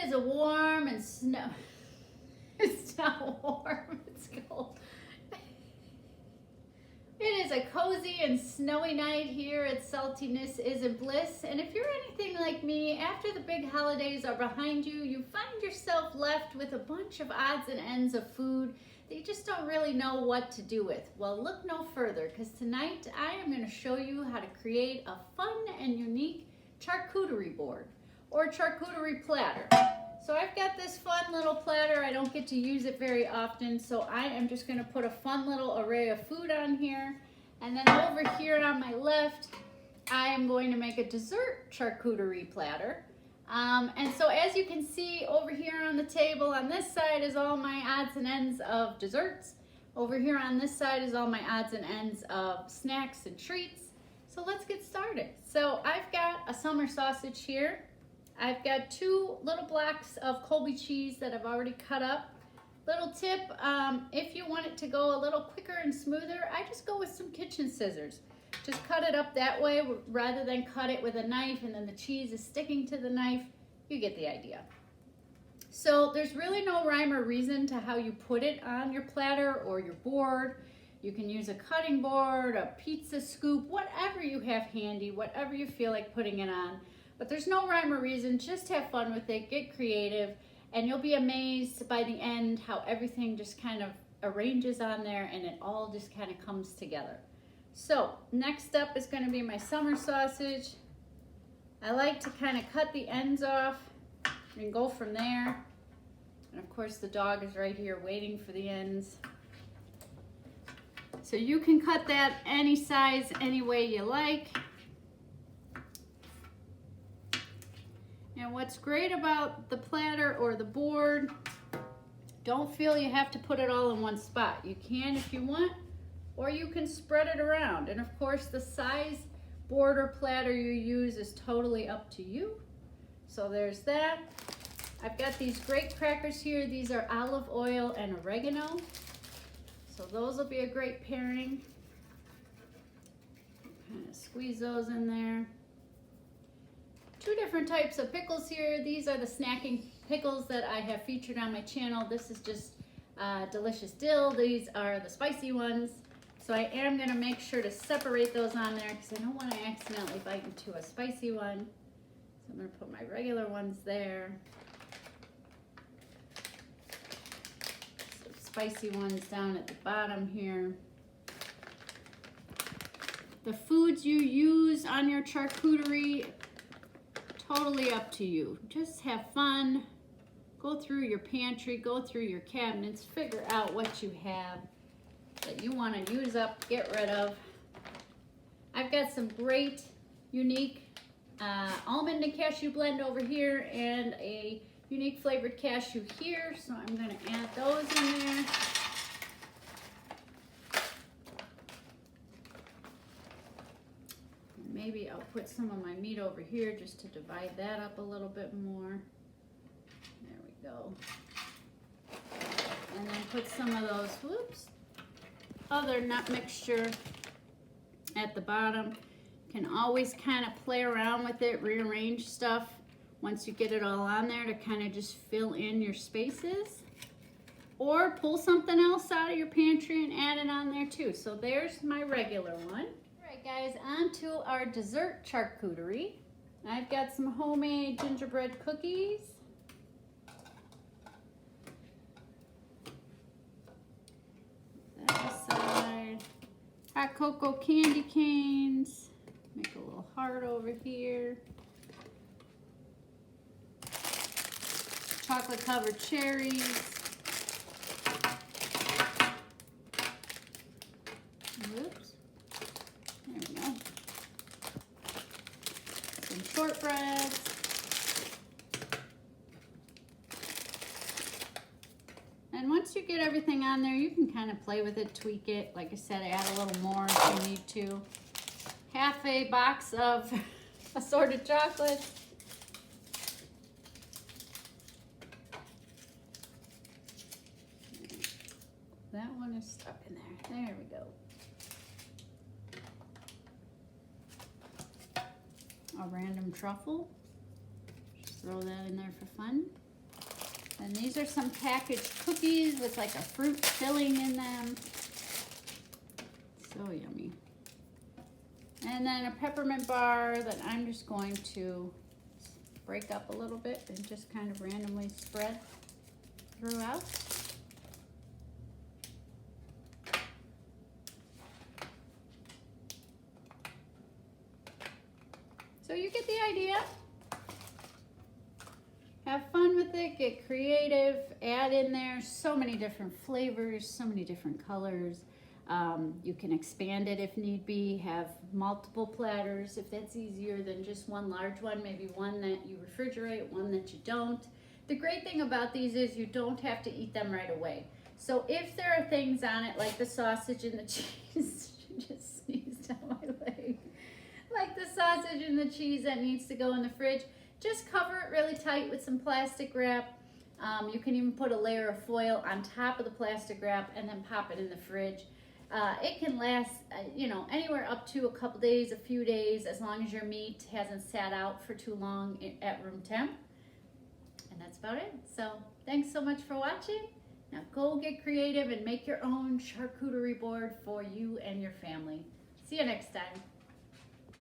is a warm and snow. It's not warm, it's cold. It is a cozy and snowy night here at Saltiness Isn't Bliss. And if you're anything like me, after the big holidays are behind you, you find yourself left with a bunch of odds and ends of food that you just don't really know what to do with. Well, look no further, because tonight I am going to show you how to create a fun and unique charcuterie board or charcuterie platter. So I've got this fun little platter. I don't get to use it very often, so I am just going to put a fun little array of food on here. And then over here on my left, I am going to make a dessert charcuterie platter. And so as you can see over here on the table, on this side is all my odds and ends of desserts. Over here on this side is all my odds and ends of snacks and treats. So let's get started. So I've got a summer sausage here. I've got 2 little blocks of Colby cheese that I've already cut up. Little tip, if you want it to go a little quicker and smoother, I just go with some kitchen scissors. Just cut it up that way rather than cut it with a knife and then the cheese is sticking to the knife. You get the idea. So there's really no rhyme or reason to how you put it on your platter or your board. You can use a cutting board, a pizza scoop, whatever you have handy, whatever you feel like putting it on. But there's no rhyme or reason, just have fun with it, get creative, and you'll be amazed by the end how everything just kind of arranges on there and it all just kind of comes together. So next up is going to be my summer sausage. I like to kind of cut the ends off and go from there. And of course the dog is right here waiting for the ends. So you can cut that any size, any way you like. And what's great about the platter or the board, don't feel you have to put it all in one spot. You can if you want, or you can spread it around. And of course, the size board or platter you use is totally up to you. So there's that. I've got these great crackers here. These are olive oil and oregano. So those will be a great pairing. Kind of squeeze those in there. 2 different types of pickles here. These are the snacking pickles that I have featured on my channel. This is just delicious dill. These are the spicy ones. So I am going to make sure to separate those on there because I don't want to accidentally bite into a spicy one. So I'm going to put my regular ones there. Some spicy ones down at the bottom here. The foods you use on your charcuterie, totally up to you. Just have fun. Go through your pantry, go through your cabinets, figure out what you have that you want to use up, get rid of. I've got some great, unique almond and cashew blend over here and a unique flavored cashew here. So I'm going to add those in there. Maybe I'll put some of my meat over here just to divide that up a little bit more. There we go. And then put some of those, whoops, other nut mixture at the bottom. Can always kind of play around with it, rearrange stuff once you get it all on there to kind of just fill in your spaces. Or pull something else out of your pantry and add it on there too. So there's my regular one. Alright guys, on to our dessert charcuterie. I've got some homemade gingerbread cookies. That aside. Hot cocoa candy canes. Make a little heart over here. Chocolate covered cherries. Whoops. There we go. Some shortbreads. And once you get everything on there, you can kind of play with it, tweak it. Like I said, add a little more if you need to. Half a box of assorted chocolates. That one is stuck in there. There we go. A random truffle. Just throw that in there for fun. And these are some packaged cookies with like a fruit filling in them. So yummy. And then a peppermint bar that I'm just going to break up a little bit and just kind of randomly spread throughout. So you get the idea. Have fun with it, get creative, add in there so many different flavors, so many different colors. You can expand it if need be, have multiple platters if that's easier than just one large one, maybe one that you refrigerate, one that you don't. The great thing about these is you don't have to eat them right away. So if there are things on it like the sausage and the cheese, she just sneezed on my leg, like the sausage and the cheese that needs to go in the fridge, just cover it really tight with some plastic wrap. You can even put a layer of foil on top of the plastic wrap and then pop it in the fridge. It can last, anywhere up to a couple days, a few days, as long as your meat hasn't sat out for too long at room temp. And that's about it. So thanks so much for watching. Now go get creative and make your own charcuterie board for you and your family. See you next time.